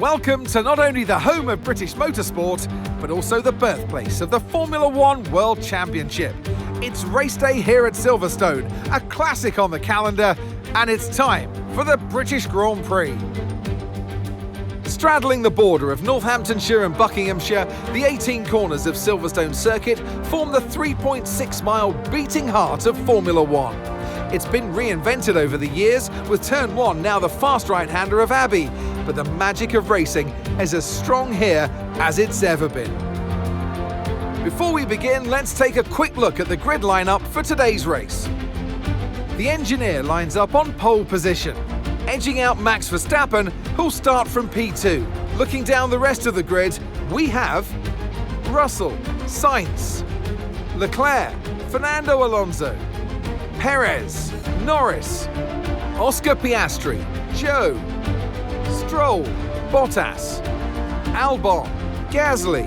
Welcome to not only the home of British motorsport, but also the birthplace of the Formula One World Championship. It's race day here at Silverstone, a classic on the calendar, and it's time for the British Grand Prix. Straddling the border of Northamptonshire and Buckinghamshire, the 18 corners of Silverstone Circuit form the 3.6-mile beating heart of Formula One. It's been reinvented over the years, with Turn 1 now the fast right-hander of Abbey, but the magic of racing is as strong here as it's ever been. Before we begin, let's take a quick look at the grid lineup for today's race. The engineer lines up on pole position, edging out Max Verstappen, who'll start from P2. Looking down the rest of the grid, we have Russell, Sainz, Leclerc, Fernando Alonso, Perez, Norris, Oscar Piastri, Zhou, Stroll, Bottas, Albon, Gasly,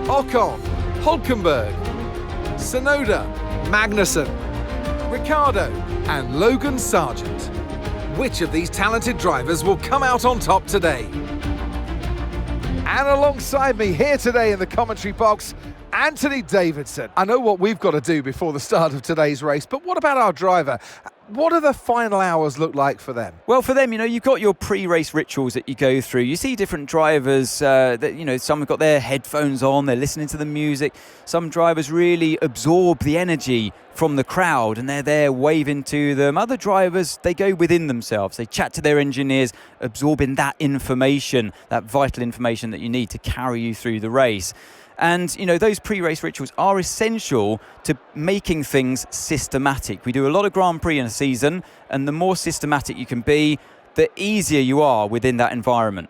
Ocon, Hülkenberg, Tsunoda, Magnussen, Ricciardo and Logan Sargent. Which of these talented drivers will come out on top today? And alongside me here today in the commentary box, Anthony Davidson. I know what we've got to do before the start of today's race, but what about our driver? What do the final hours look like for them? Well, for them, you've got your pre-race rituals that you go through. You see different drivers that, some have got their headphones on, they're listening to the music. Some drivers really absorb the energy from the crowd and they're there waving to them. Other drivers, they go within themselves. They chat to their engineers, absorbing that information, that vital information that you need to carry you through the race. And, those pre-race rituals are essential to making things systematic. We do a lot of Grand Prix in a season, and the more systematic you can be, the easier you are within that environment.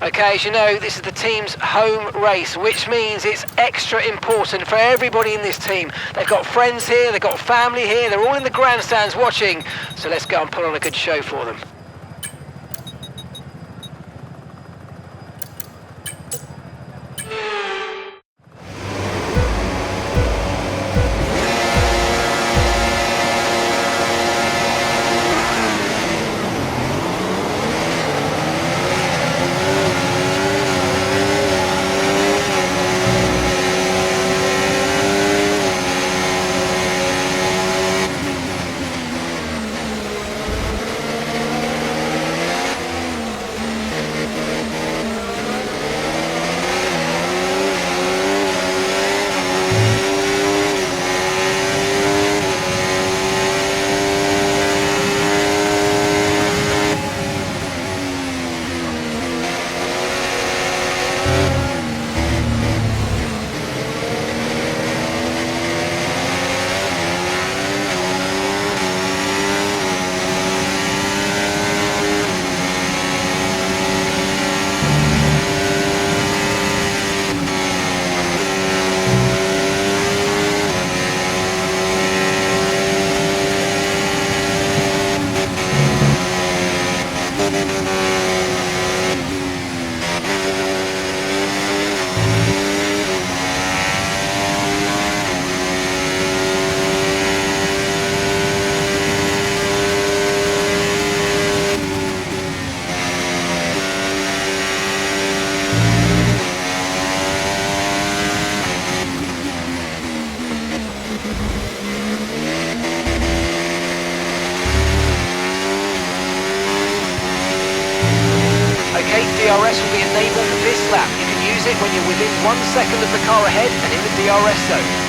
Okay, as you know, this is the team's home race, which means it's extra important for everybody in this team. They've got friends here, they've got family here, they're all in the grandstands watching, so let's go and put on a good show for them. DRS will be enabled for this lap. You can use it when you're within 1 second of the car ahead and in the DRS zone.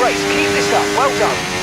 race. Keep this up. Well done.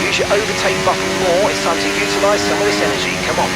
Use your overtake button more. It's time to utilise some of this energy. Come on.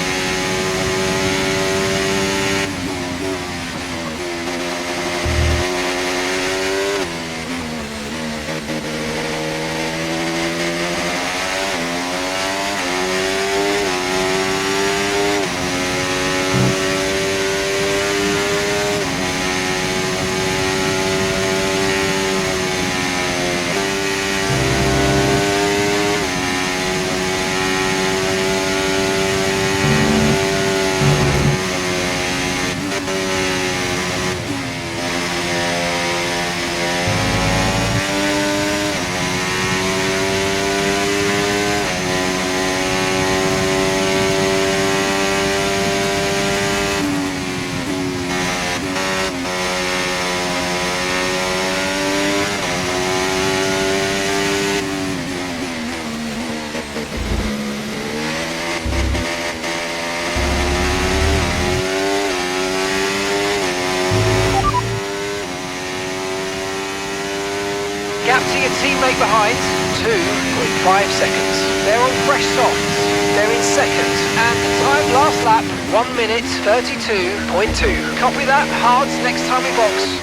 Gap to your teammate behind, 2.5 seconds. They're on fresh softs. They're in second. And the time last lap, 1 minute 32.2. Copy that, hards next time we box.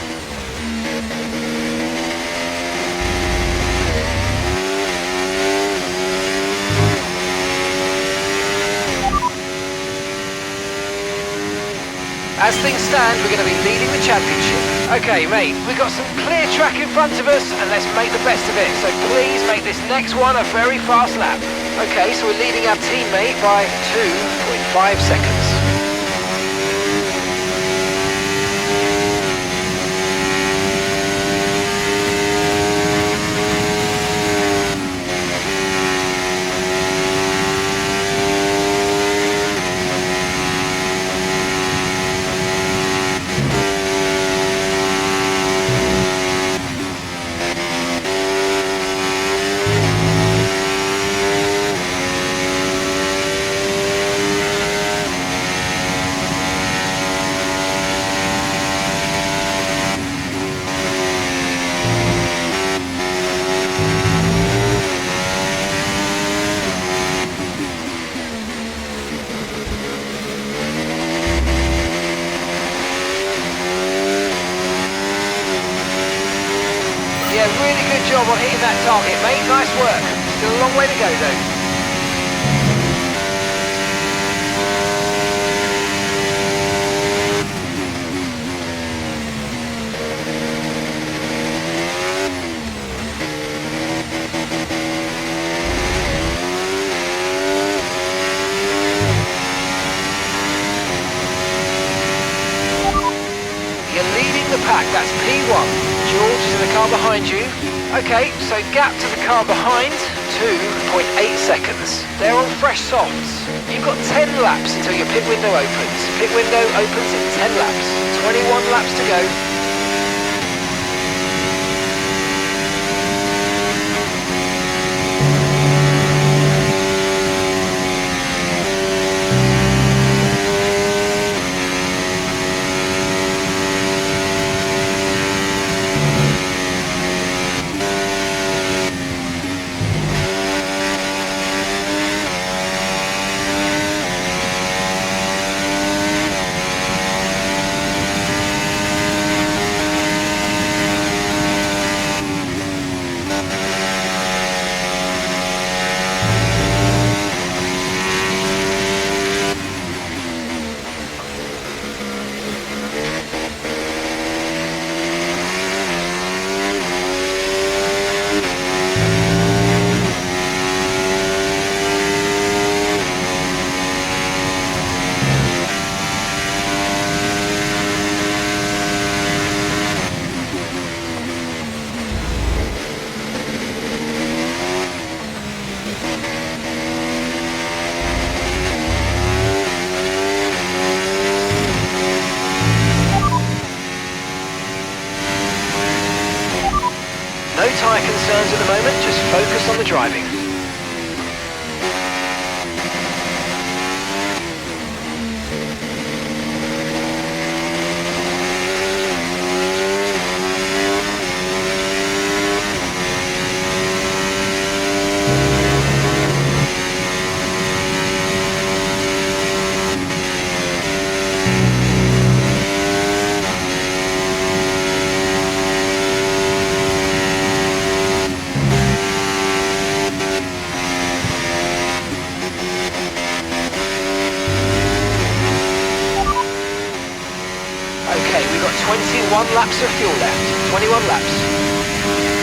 As things stand, we're going to be leading the championship. Okay, mate, we've got some clear track in front of us, and let's make the best of it. So please make this next one a very fast lap. Okay, so we're leading our teammate by 2.5 seconds. Yeah, really good job on hitting that target, mate. Nice work. Still a long way to go, though. that's P1. George is in the car behind you. Okay, so gap to the car behind, 2.8 seconds. They're on fresh softs. You've got 10 laps until your pit window opens. Pit window opens in 10 laps. 21 laps to go. No tyre concerns at the moment, just focus on the driving. Okay, we've got 21 laps of fuel left. 21 laps.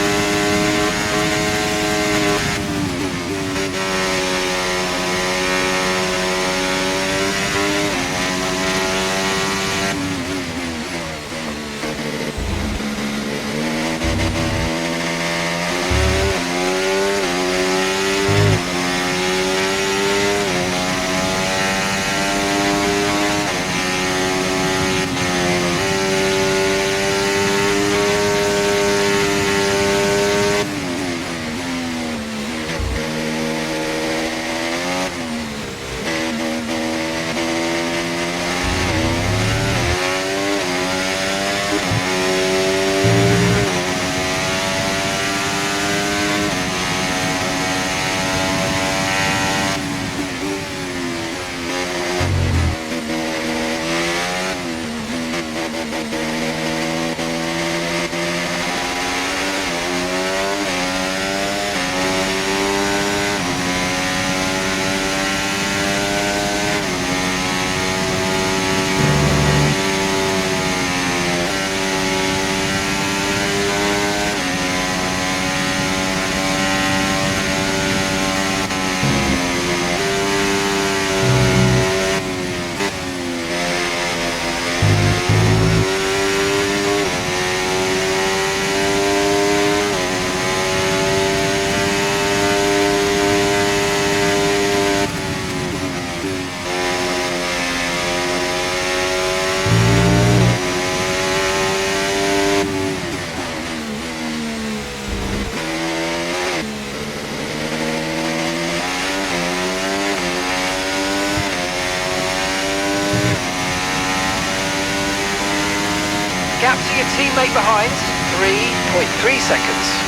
Gap to your teammate behind, 3.3 seconds.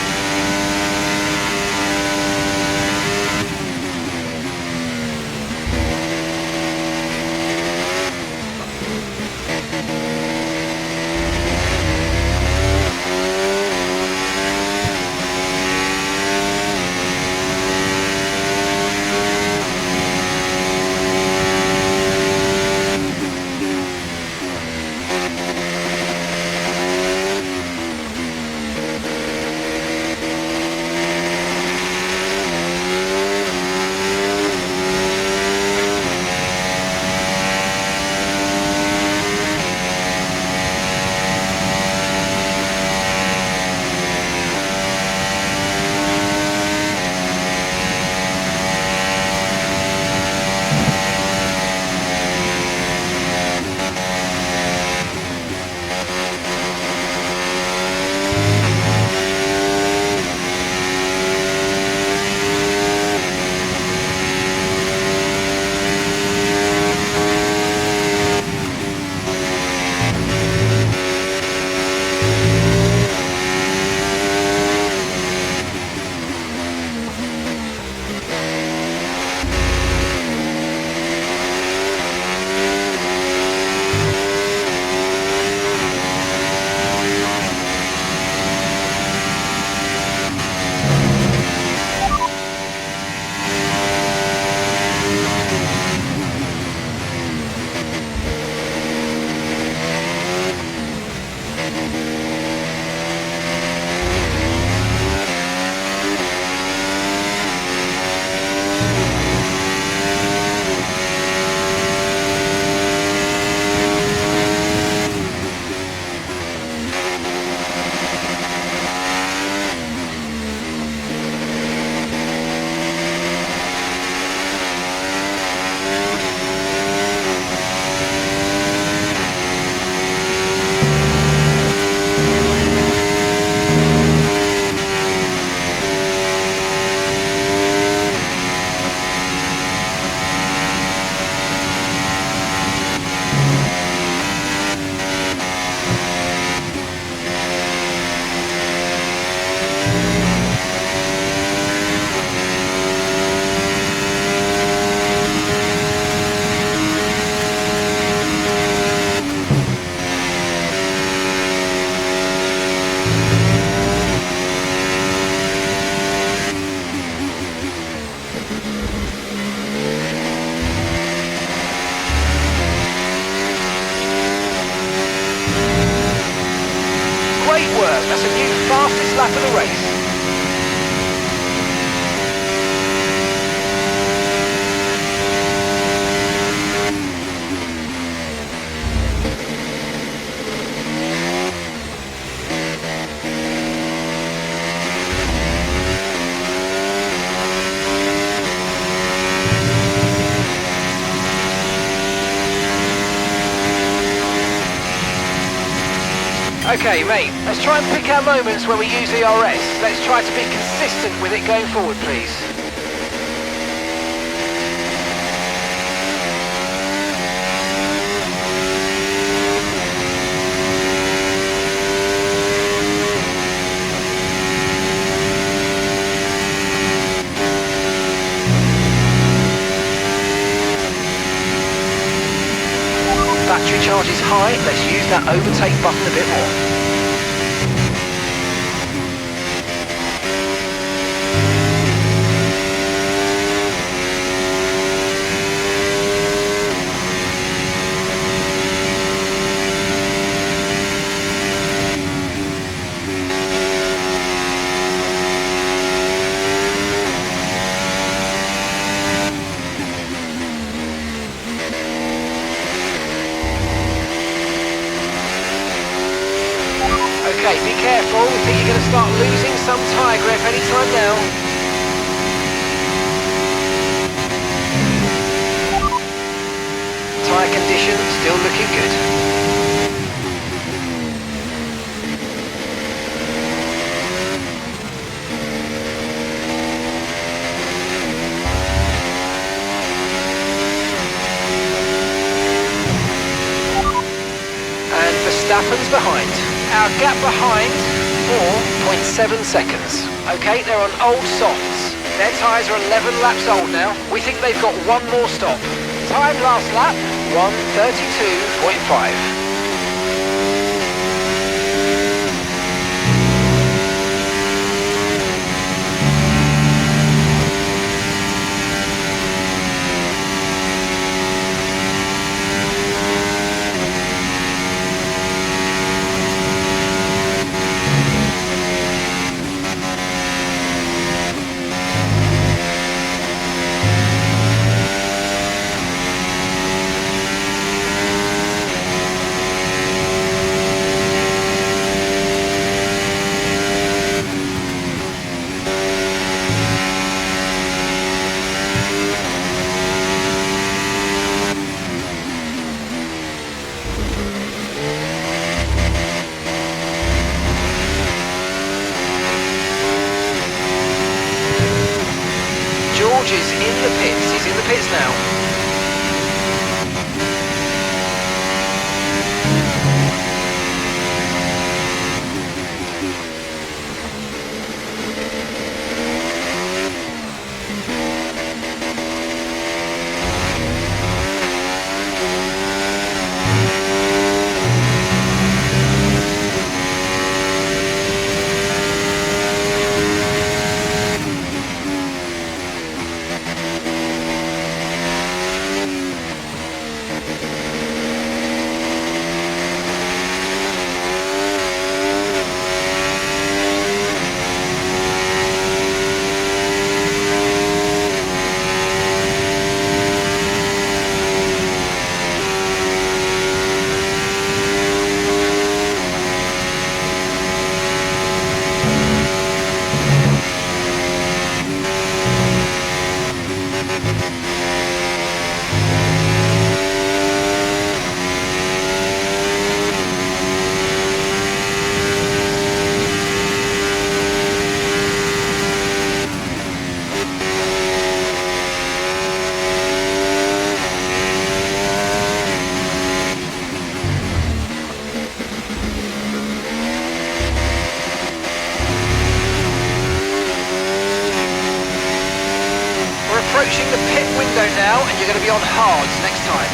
us a new fastest lap of the race. Okay, mate, let's try and pick our moments where we use ERS. Let's try to be consistent with it going forward, please. Battery charge is high, let's use that overtake button a bit more. Okay, be careful, we think you're going to start losing some tyre grip any time now. Tyre condition still looking good. And Verstappen's behind. Our gap behind, 4.7 seconds. Okay, they're on old softs. Their tyres are 11 laps old now. We think they've got one more stop. Time last lap, 1:32.5. George is in the pits. He's in the pits now. Approaching the pit window now, and you're going to be on hards next time.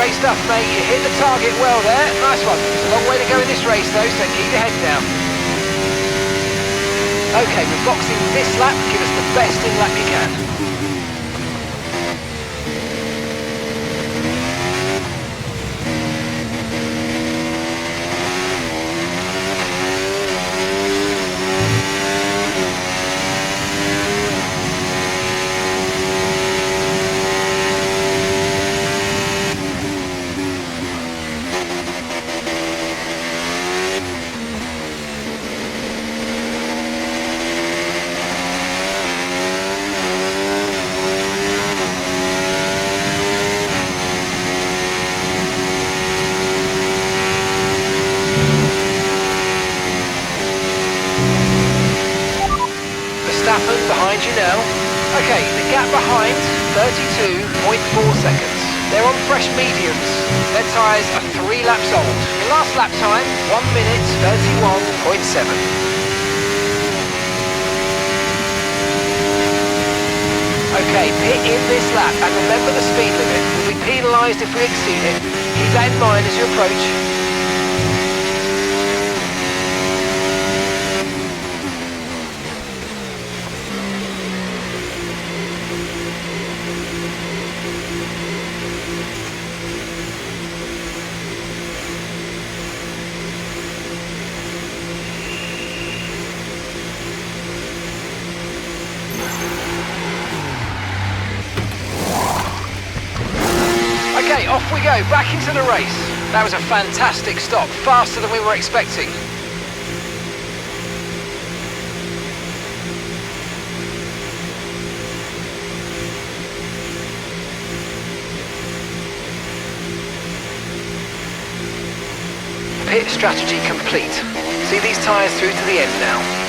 Great stuff, mate. You hit the target well there. Nice one. It's a long way to go in this race, though, so keep your head down. OK, we're boxing this lap. Give us the best in lap you can. Verstappen behind you now. OK, the gap behind, 32.4 seconds. They're on fresh mediums. Their tyres are 3 laps old. Your last lap time, 1 minute 31.7. OK, pit in this lap and remember the speed limit. We'll be penalised if we exceed it. Keep that in mind as you approach. Okay, off we go, back into the race. That was a fantastic stop, faster than we were expecting. Pit strategy complete. See these tyres through to the end now.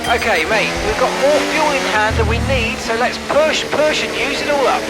Okay, mate, we've got more fuel in hand than we need, so let's push and use it all up.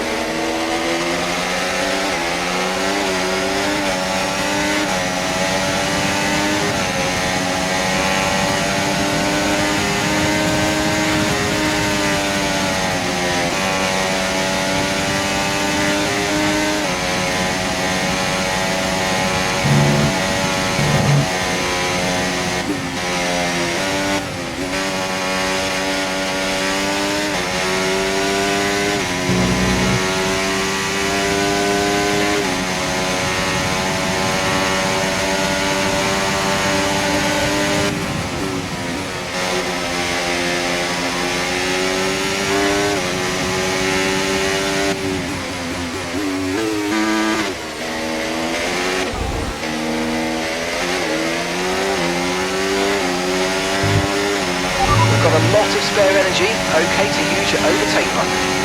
a lot of spare energy, okay to use your overtake button.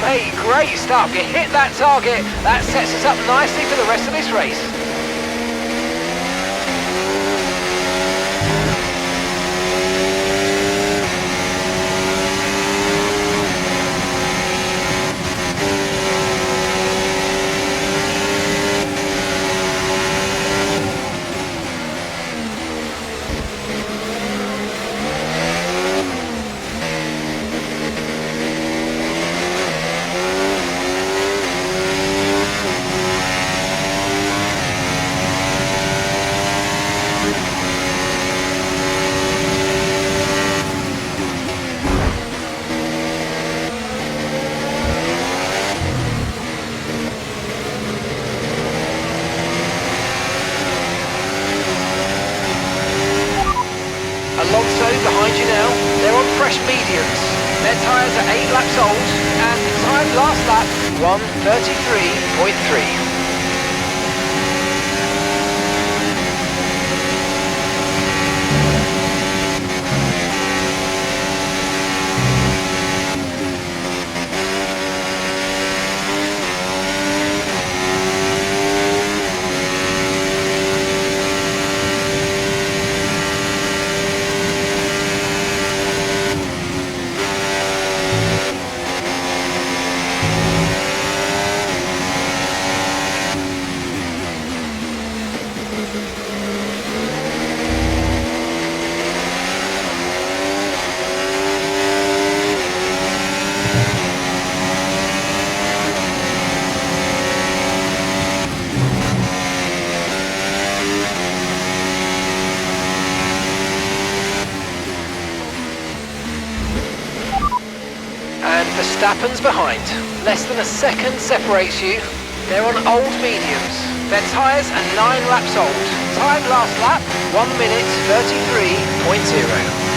Mate, great stuff. You hit that target. That sets us up nicely for the rest of this race. Alonso behind you now. They're on fresh mediums. Their tyres are 8 laps old, and the time last lap 1:33.3. Verstappen's behind. Less than a second separates you. They're on old mediums. Their tyres are 9 laps old. Time last lap, 1 minute 33.0.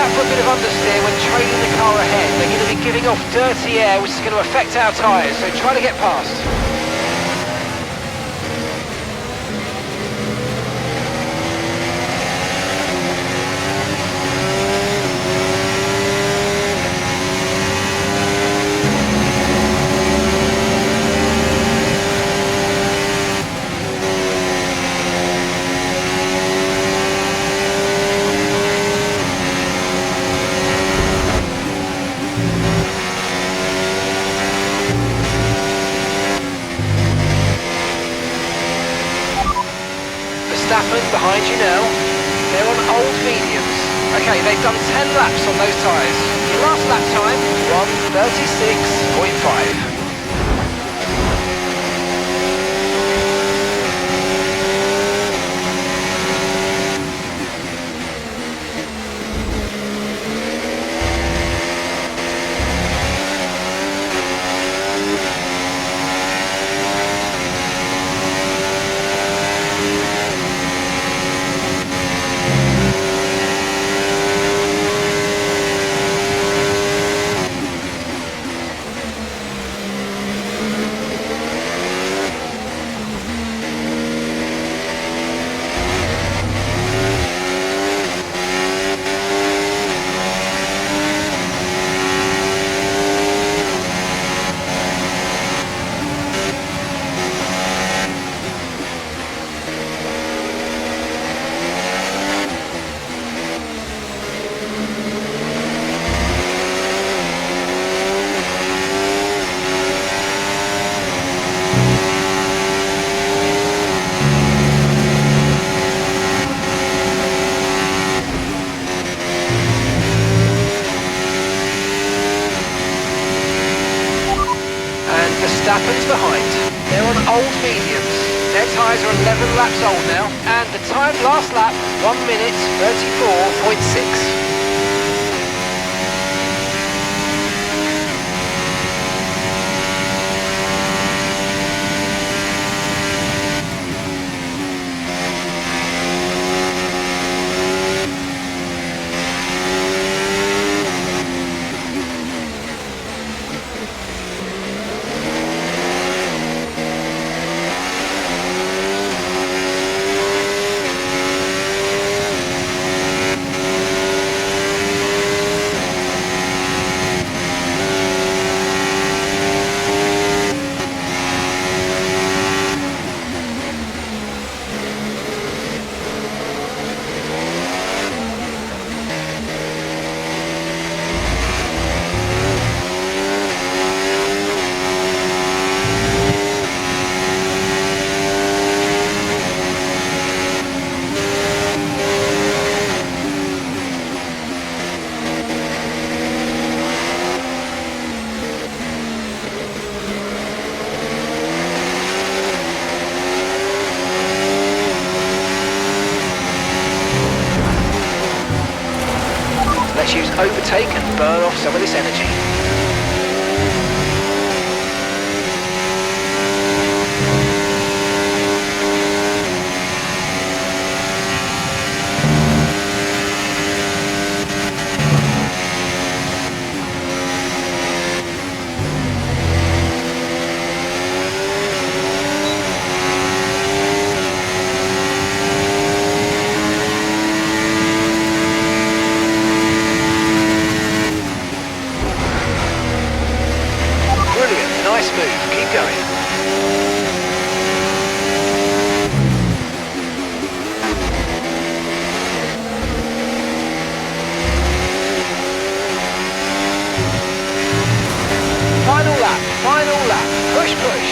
For a bit of understeer when trailing the car ahead. They're going to be giving off dirty air, which is going to affect our tyres, so try to get past. Verstappen behind you now. They're on old mediums. Okay, they've done 10 laps on those tyres. Your last lap time, 1:36.5. Verstappen's behind. They're on old mediums. Their tyres are 11 laps old now, and the time last lap, 1 minute 34.6. Let's use overtake and burn off some of this energy. Nice move, keep going. Final lap, push, push.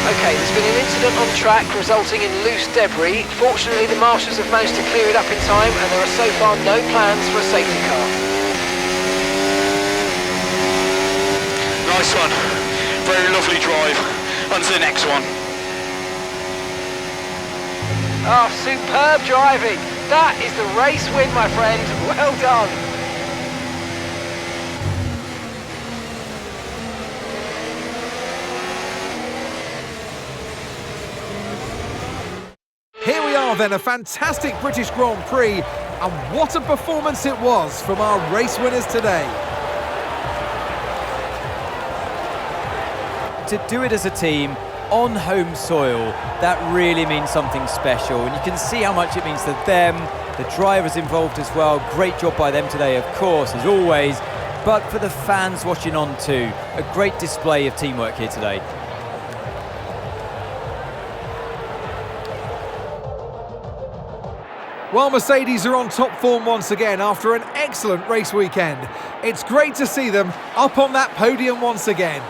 Okay, there's been an incident on track resulting in loose debris. Fortunately, the marshals have managed to clear it up in time and there are so far no plans for a safety car. Nice one. Very lovely drive. On to the next one. Oh, superb driving. That is the race win, my friend. Well done. Here we are then, a fantastic British Grand Prix, and what a performance it was from our race winners today. To do it as a team on home soil, that really means something special, and you can see how much it means to them, the drivers involved as well. Great job by them today, of course, as always, but for the fans watching on too, a great display of teamwork here today. Well, Mercedes are on top form once again after an excellent race weekend. It's great to see them up on that podium once again.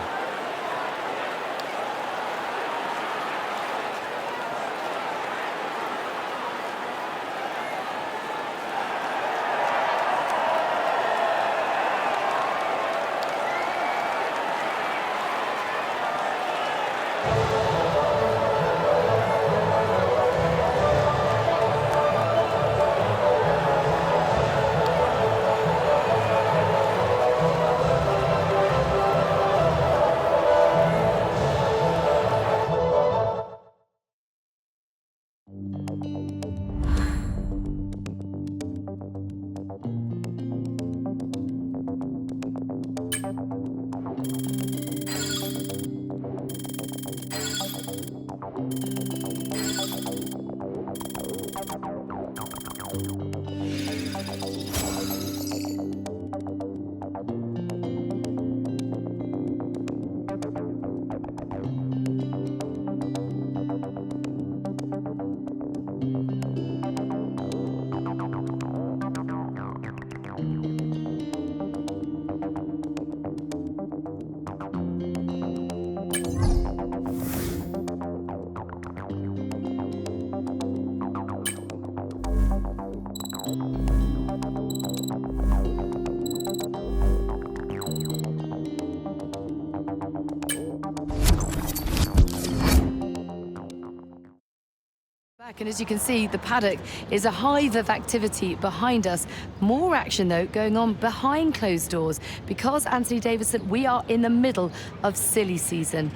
And as you can see, the paddock is a hive of activity behind us. More action, though, going on behind closed doors because, Anthony Davidson, we are in the middle of silly season.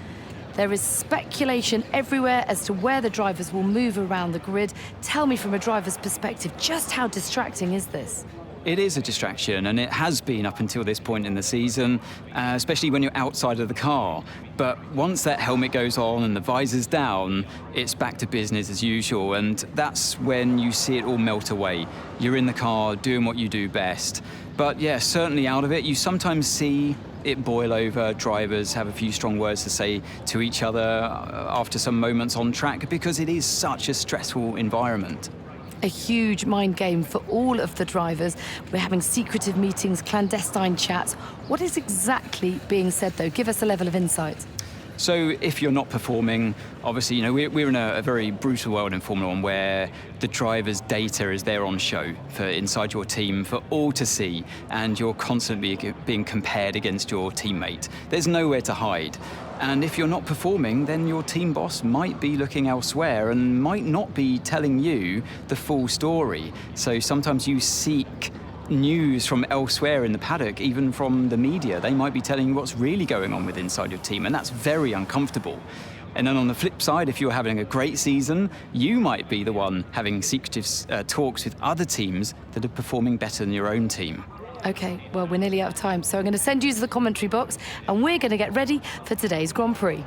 There is speculation everywhere as to where the drivers will move around the grid. Tell me from a driver's perspective, just how distracting is this? It is a distraction, and it has been up until this point in the season, especially when you're outside of the car. But once that helmet goes on and the visor's down, it's back to business as usual, and that's when you see it all melt away. You're in the car doing what you do best. But yeah, certainly out of it, you sometimes see it boil over. Drivers have a few strong words to say to each other after some moments on track because it is such a stressful environment. A huge mind game for all of the drivers. We're having secretive meetings, clandestine chats. What is exactly being said, though? Give us a level of insight. So if you're not performing, obviously, you know, we're in a very brutal world in Formula One where the driver's data is there on show for inside your team for all to see, and you're constantly being compared against your teammate. There's nowhere to hide. And if you're not performing, then your team boss might be looking elsewhere and might not be telling you the full story. So sometimes you seek news from elsewhere in the paddock, even from the media. They might be telling you what's really going on with inside your team, and that's very uncomfortable. And then on the flip side, if you're having a great season, you might be the one having secretive talks with other teams that are performing better than your own team. OK, well, we're nearly out of time, so I'm going to send you to the commentary box, and we're going to get ready for today's Grand Prix.